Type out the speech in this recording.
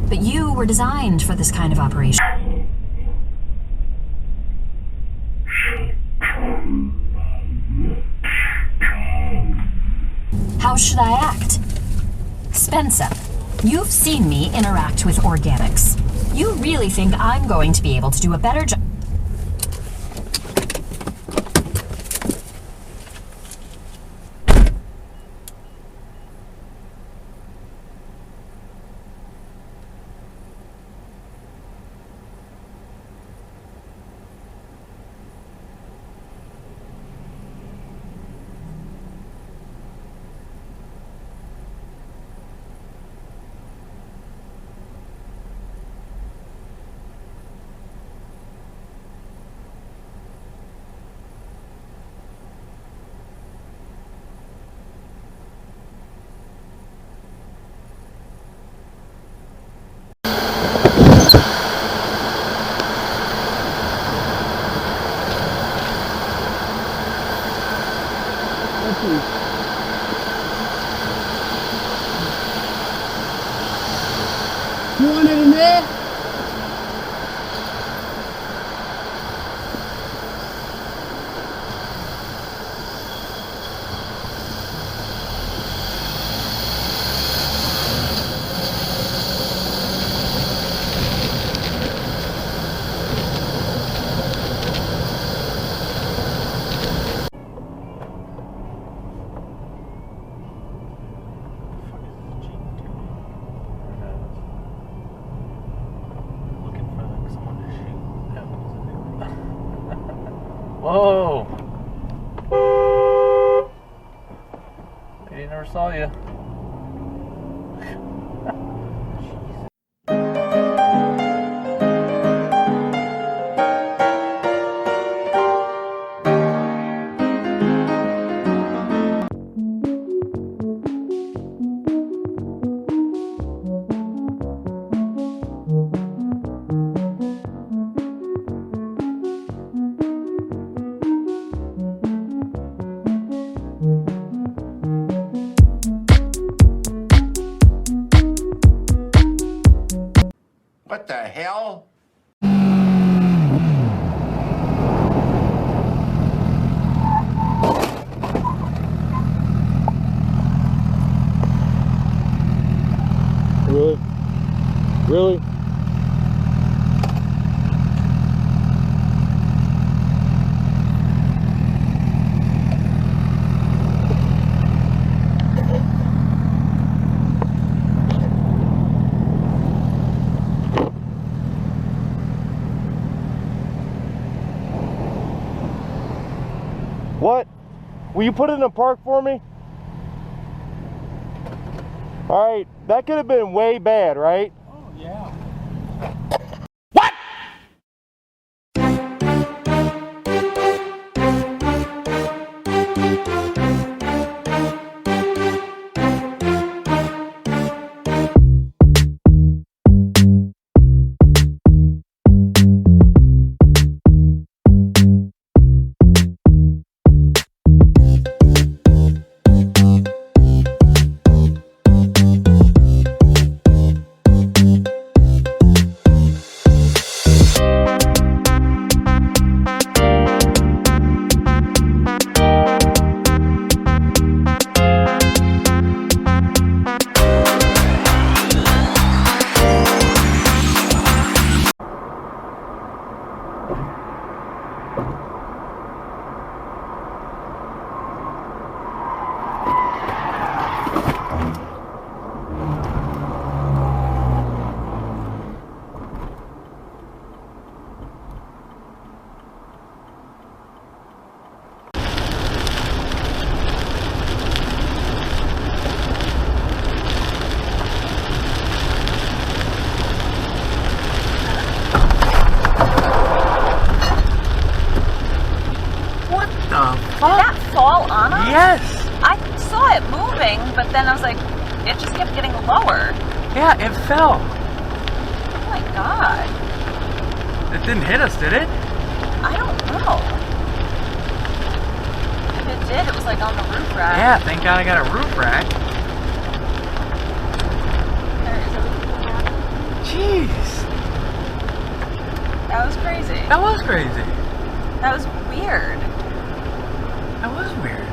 But you were designed for this kind of operation. How should I act? Spencer, you've seen me interact with organics. You really think I'm going to be able to do a better job? You want it in there? Whoa! He never saw you. What the hell? Really? Really? What? Will you put it in a park for me? All right, that could have been way bad, right? Oh, yeah. What? Did that fall on us? Yes! I saw it moving, but then I was like, it just kept getting lower. Yeah, it fell. Oh my god. It didn't hit us, did it? I don't know. If it did, it was like on the roof rack. Yeah, thank God I got a roof rack. Is everything okay? Jeez. That was crazy. That was crazy. That was weird. That was weird.